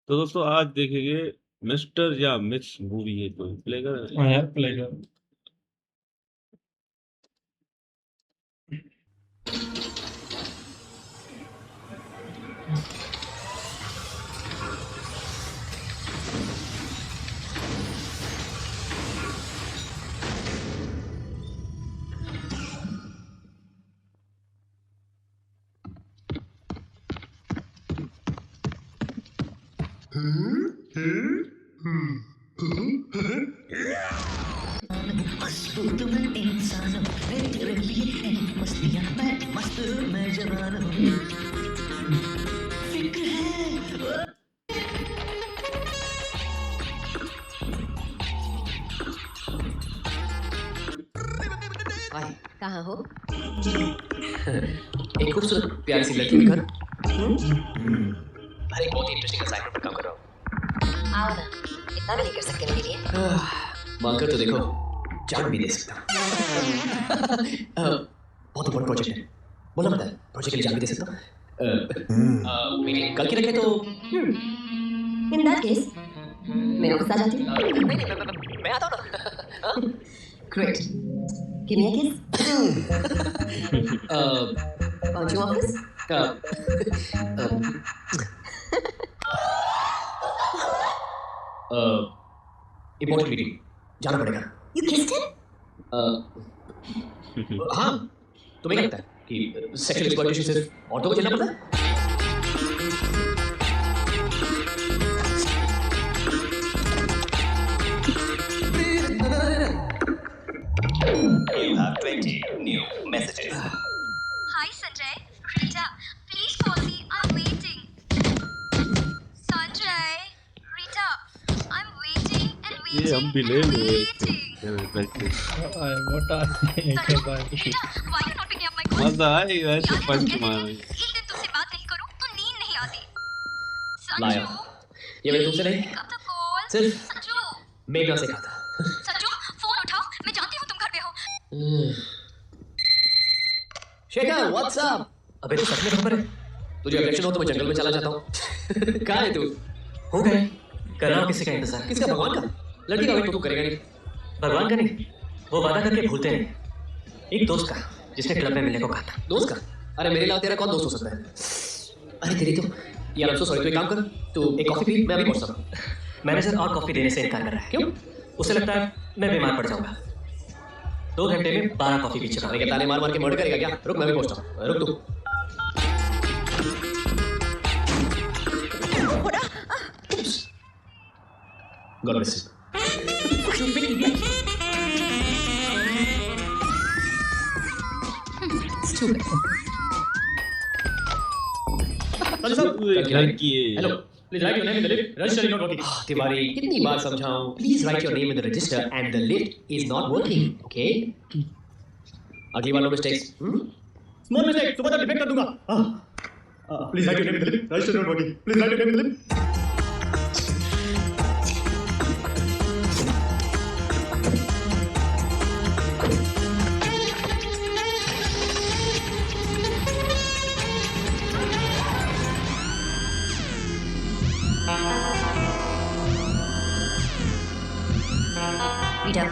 तो दोस्तों आज देखेंगे मिस्टर या मिस मूवी है तो प्ले कर। हाँ यार प्ले कर। मजबूत मैं इंसान हूँ, मेरे तेरे लिए है मस्तियाँ, मैं मस्त हूँ, मैं जवान हूँ। फिक्र है हाय, कहाँ हो? एक खूबसूरत प्यारी सी लड़की के घर। अरे एक बहुत ही इंटरेस्टिंग असाइनमेंट पर काम कर रहा हूँ। आओ ना, इतना भी नहीं कर सकते मेरे लिए। मांगकर तो देखो, जान भी दे सकता हूँ। बहुत बड़ा प्रोजेक्ट है। बोला मत है, प्रोजेक्ट के लिए जान भी दे सकता हूँ। मीटिंग कल की रखे तो इन दैट केस मैं ऑफिस आ जाती हूँ। नहीं, मैं आता हूँ ना। ग्रेट, गिव मी अ किस। पहुंच यू ऑफिस? इम्पोर्टेंट मीटिंग जाना पड़ेगा। You kissed him? हाँ, तुम्हें क्या लगता है कि सेक्सुअल एक्सप्लॉयटेशन सिर्फ औरतों को झेलना पड़ता है? You have 20 new messages. Hi Sanjay, Rita, please call me. I'm waiting. Sanjay, Rita, I'm waiting and ये हम भी ले waiting and low waiting. Practice मोटा Sanju, Rita, why you not picking up my call? मजा आएगा ऐसे यार, पंच कैसे मार। एक दिन तुझसे बात नहीं करूं तो नींद नहीं आती। लाया। संजू, ये मैंने तुमसे नहीं, pick up the call. सिर्फ संजू, मेघना से कहा था। संजू, फोन उठाओ। मैं जानती हूँ तुम घर पे हो। Shekhar, what's up? अबे तो सच में खबर है? तुझे ऑब्जेक्शन हो तो मैं जंगल में चला जाता हूँ। कहाँ है तू? हो गए, कर रहा हूँ किसी का इंतजार। किसका? भगवान का? लड़की का वेट तो तू करेगा नहीं। भगवान का नहीं, वो वादा करके भूलते नहीं। एक दोस्त का, जिसने क्लब में मिलने को कहा था। दोस्त का? अरे मेरे अलावा तेरा कौन दोस्त हो सकता है? अरे तेरी तो यार, I'm so sorry, तू एक काम कर, तू एक कॉफी पी, मैं अभी पहुंचता हूँ। मैनेजर और कॉफी देने से इनकार कर रहा है। क्यों? उसे लगता है मैं बीमार पड़ जाऊंगा। 2 घंटे में 12 कॉफी पी चुका अरे क्या ताने मार मार के मर्डर करेगा क्या? रुक, मैं भी पहुंचता हूँ। रुक तू। God bless you. Stupid. लड़की है। Hello. Please write your name in the lift. Register is not working. Tiwari, कितनी बार समझाऊं? Please write your name in the register and the lift is not working. Okay? अगली बार no mistakes. Small mistake. सुबह तक defect कर दूंगा. Please write your name in the lift. Register is not working. Please write your name in the lift. Rita.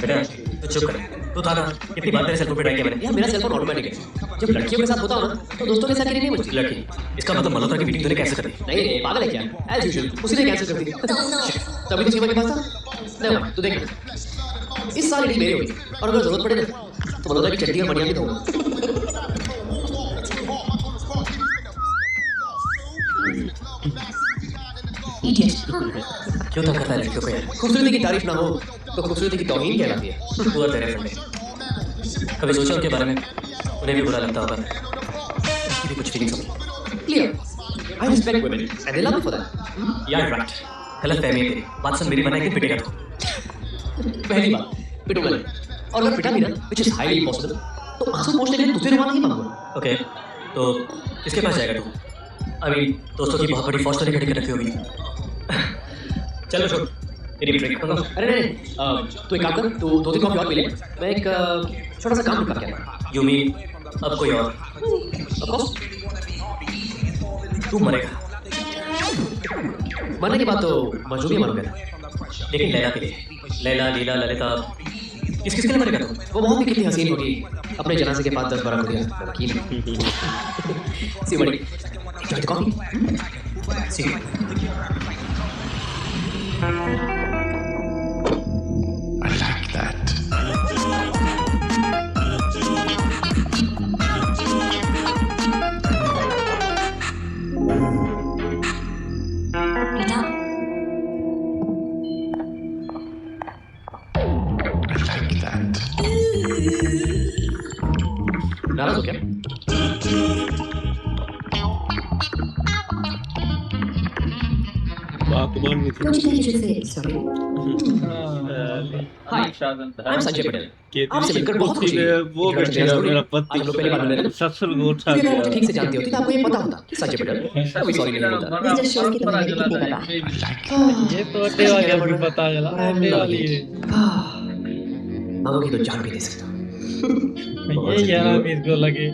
बेटा तू चुप कर। तू था ना, कितनी बार तेरे सेल फोन पे ट्राई किया मैंने। यार मेरा सेल फोन ऑटोमेटिक है। जब लड़कियों के साथ होता हो ना तो दोस्तों के साथ के लिए नहीं मुझे लड़की, इसका मतलब मल्होत्रा की मीटिंग तूने कैंसिल कर दी? नहीं नहीं पागल है क्या? एज यूजुअल उसी ने कैंसिल कर दी। तभी तो सीमा के पास था। नहीं तू देख, इस साल डील मेरी होगी और अगर जरूरत पड़े ना तो मल्होत्रा की चड्डी और बढ़िया भी दूंगा। Idiot. क्यों तंग करता है लड़कियों को यार? खूबसूरती की तारीफ ना हो तो खूबसूरती की तौहीन कहलाती है। तू और तेरे फ्रेंड कभी सोचा उनके बारे में? उन्हें भी बुरा लगता होगा, उनकी भी कुछ फीलिंग्स होंगी। Clear? I respect women and they love me for that. यार राइट, गलत फहमी है तेरी। बात सुन, मेरी बनाई कि पिटेगा तू। पहली बात पिटूंगा नहीं, और अगर पिटा भी ना व्हिच इज हाईली इम्पॉसिबल तो आंसू पोंछने के लिए तुझे रुमाल नहीं मांगूंगा। ओके, तो किसके पास जाएगा तू? आई मीन दोस्तों की बहुत बड़ी फौज तो नहीं खड़ी कर रखी होगी। चलो छोड़, मेरी ब्रेक करो। अरे नहीं तू एक काम कर, तू 2-3 कॉफी और पी ले, मैं एक छोटा सा काम निपटा के आता हूँ। यू मीन अब कोई और? Of course, तू मरेगा, मरने के बाद तो मजू भी मरोगे ना। लेकिन लैला के लिए। लैला, लीला, ललिता, किस किसके लिए मरेगा तू? वो बहुत ही कितनी हसीन होगी, अपने जनाजे के बाद 10 बार हो गया, मैं वकील हूँ। सी बड़ी, enjoy the coffee. C I like that. बेटा I like that. नाराज हो क्या? बागबान में थी। मुझे कहीं से sorry Hi, I'm Sanjay Patel. कहती आपसे मिलकर बहुत खुशी हुई। वो Introduction बेचारा जरूरी। मेरा आप लोग पहली बार मिल रहे हैं ना? ससुर को उठा क्योंकि अगर मुझे दिया। ठीक से जानती होती तो आपको ये पता होता कि संजय पटेल कभी सॉरी नहीं बोलता। दिस जस्ट शोज कि तुम्हें मेरी कितनी परवाह है। ये तो अड्डे वाली अभी पता चला, अड्डे वाली है। मांगोगी तो जान भी दे सकता हूँ। ये यार इसको लगे।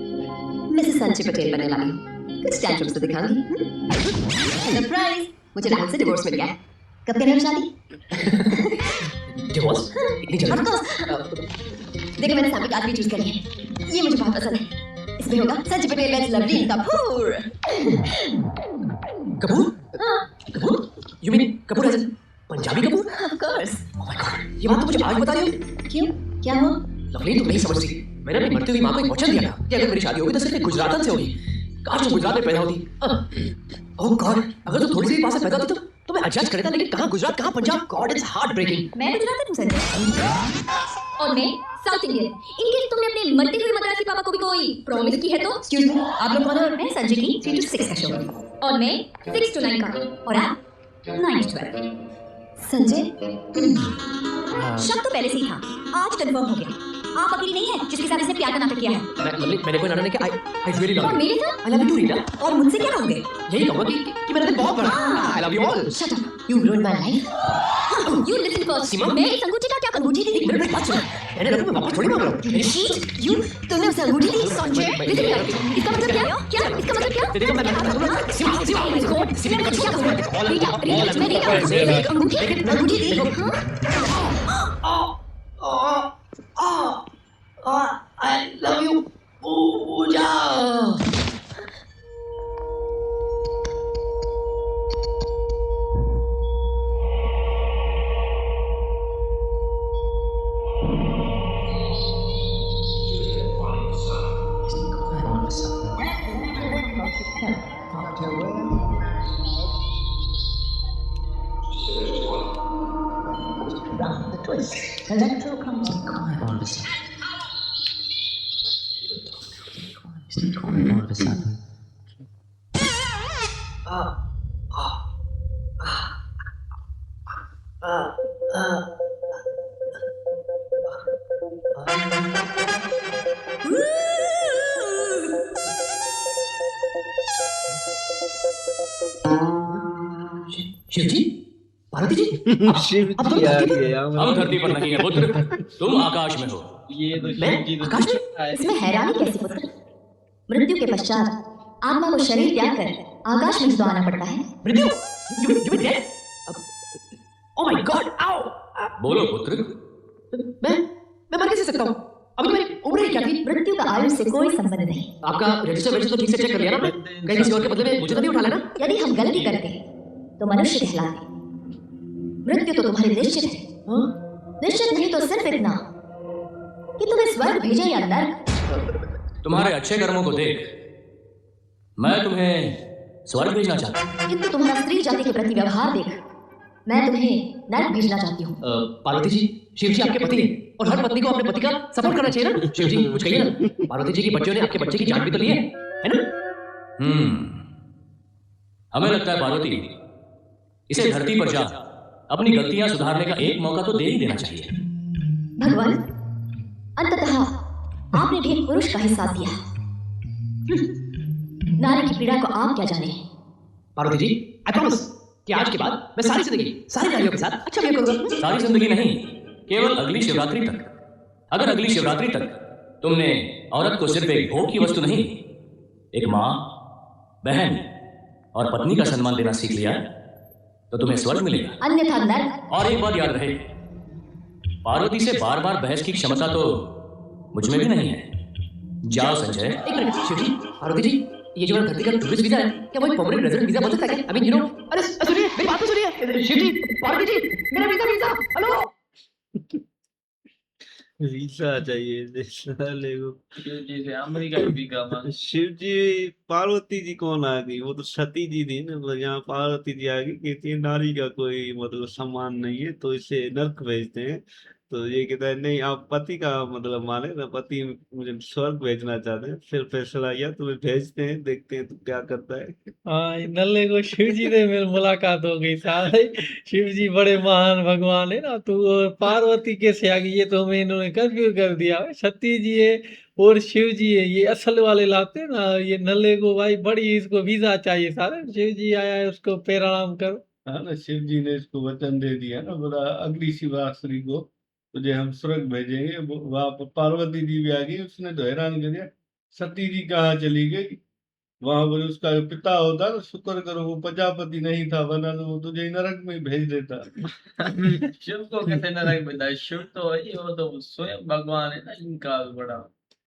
मिसेस संजय पटेल बनने वाली हूँ। कुछ टैंट्रम्स तो दिखाऊंगी। सरप्राइज, मुझे राहुल से डिवोर्स मिल गया है। कब करें हम शादी? डिवोर्स इतनी Of जल्दी? course. देखो मैंने सामने आदमी चूज करी है। ये मुझे बहुत पसंद है। इसमें होगा Sanjay Patel and lovely Kapoor. Kapoor? Kapoor? You mean Kapoor as in Punjabi Kapoor? Of course. Oh my God, ये बात तो मुझे आज बता रही हो? क्यों? क्या हुआ? लवली तुम नहीं समझती। मैंने अपनी मरती हुई माँ को एक वचन दिया था कि अगर मेरी शादी होगी तो सिर्फ एक गुजरातन से होगी। काश तुम गुजरात में पैदा होती। ओह गॉड, अगर तुम थोड़ी सी भी पास से पैदा होती तो मैं एडजस्ट कर देता, लेकिन कहाँ गुजरात कहाँ Punjab? God it's heart breaking. मैं गुजराती हूँ संजय। और मैं साउथ इंडियन। इनकेस तुमने अपने मरते हुए मद्रासी पापा को भी कोई प्रॉमिस की है तो? एक्सक्यूज मी, आप लोग कौन हो? मैं संजय की 3 to 6 का शो। और मैं 6 to 9 का। और आप 9 to 12। संजय, शक तो पहले से ही था, आज कंफर्म हो गया। आप अकेली नहीं है जिसके साथ इसने प्यार का नाटक किया है। मैंने कोई नाटक नहीं किया। आई रियली लव और यू। मेरे साथ? I love you too Reena. और मुझसे क्या कहोगे? यही कहूंगा कि मेरा दिल बहुत बड़ा है। आई love you all. Shut up. You ruined my life. You listen first. सीमा? मैं इस अंगूठी का क्या करूं? अंगूठी दी? मेरे बात सुनो। मैंने रखा, मैं वापस थोड़ी मांग रहा हूँ। You cheat. You, तुमने उसे अंगूठी दी? Sanjay, listen here. इसका मतलब क्या? क्या? इसका मतलब क्या? देखो मैं सीमा सीमा मैं क्या करूं? रीटा, रीटा, मैं रीटा। अंगूठी दी? आई लव यू पूजा। शिव जी, पार्वती जी, शिव अब तुम जी आ धरती पर? गए यार। हम धरती पर नहीं है पुत्र, तुम आकाश में हो। ये तो मैं शिव जी आकाश में? इसमें हैरानी कैसी पुत्र? मृत्यु के पश्चात आत्मा को शरीर त्याग कर आकाश में तो आना पड़ता है। मृत्यु? You mean dead? Oh my God! Ow! बोलो पुत्र। मैं मर कैसे सकता हूँ? अभी तो मेरी उम्र ही क्या थी? मृत्यु का आयु से कोई संबंध नहीं। आपका रजिस्टर तो ठीक से चेक कर लिया ना? कहीं किसी और के बदले में मुझे तो नहीं उठा लेना? यदि हम गलती करते तो मनुष्य कहलाते। मृत्यु तो तुम्हारी निश्चित है। हाँ? निश्चित नहीं तो सिर्फ इतना कि तुम्हें स्वर्ग भेजे या नर्क। तुम्हारे अच्छे कर्मों को देख मैं तुम्हें स्वर्ग भेजना चाहता हूँ। किंतु तुम्हारा स्त्री जाति के प्रति व्यवहार देख मैं तुम्हें नर्क भेजना चाहती हूँ। पार्वती जी, शिव जी आपके पति हैं और हर पत्नी को अपने पति का सपोर्ट करना चाहिए ना? शिव जी कुछ कहिए ना। पार्वती जी की बच्चों ने आपके बच्चे की जान भी तो ली है ना? हमें लगता है पार्वती, इसे धरती पर जा अपनी गलतियां सुधारने का एक मौका तो दे ही देना चाहिए। भगवान, अंततः आपने भी एक पुरुष का ही साथ दिया। नारी की पीड़ा को आप क्या जाने। पार्वती जी, आई प्रॉमिस कि आज के बाद मैं सारी जिंदगी सारी नारियों के साथ अच्छा बिहेव करूंगा। सारी जिंदगी नहीं, केवल अगली शिवरात्रि तक। अगर अगली शिवरात्रि तक तुमने औरत को सिर्फ एक भोग की वस्तु नहीं, एक माँ, बहन और पत्नी का सम्मान देना सीख लिया, तो तुम्हें स्वर्ग मिलेगा। अन्यथा नर्क। और एक बात याद रहे, पार्वती से बार बार बहस की क्षमता तो मुझ में भी नहीं है। जाओ संजय। एक मिनट शिव जी, पार्वती जी, ये जो धरती का टूरिस्ट वीजा है, क्या वो एक परमानेंट रेजिडेंट वीजा बन सकता है क्या? आई मीन यू नो, अरे सुनिए मेरी बात तो सुनिए शिव जी, पार्वती जी, मेरा वीजा, हेलो। वीजा चाहिए साले को। जैसे अमेरिका भी का शिव जी, पार्वती जी कौन आ गई? वो तो सती जी थी ना, मतलब यहाँ पार्वती जी आ गई, कहती है नारी का कोई मतलब सम्मान नहीं है, तो इसे नर्क भेजते हैं। तो ये कहता है नहीं, आप पति का मतलब माने ना, पति मुझे स्वर्ग भेजना चाहते हैं। फिर फैसला किया तुम्हें भेजते हैं, देखते हैं तो क्या करता है। हाँ, इन नल्ले को शिव जी से मेरी मुलाकात हो गई साले। शिव जी बड़े महान भगवान है ना, तो वो पार्वती कैसे आ गई, ये तो हमें इन्होंने कंफ्यूज कर दिया। सती जी है और शिव जी है, ये असल वाले लाते हैं ना। ये नल्ले को भाई बड़ी इसको वीजा चाहिए साले। शिव जी आया है, उसको पैराम करो। हाँ ना, शिव जी ने इसको वचन दे दिया ना, बोला अगली शिवरात्रि को तुझे हम स्वर्ग भेजेंगे। वहां पर पार्वती जी भी आ गई, उसने तो हैरान कर दिया, सती जी कहाँ चली गई? वहां पर उसका पिता होता ना, शुक्र करो वो प्रजापति नहीं था, वरना तो वो तुझे नरक में ही भेज देता। शिव को कैसे नरक भेजा? शिव तो है, वो तो स्वयं भगवान है ना, इनका बड़ा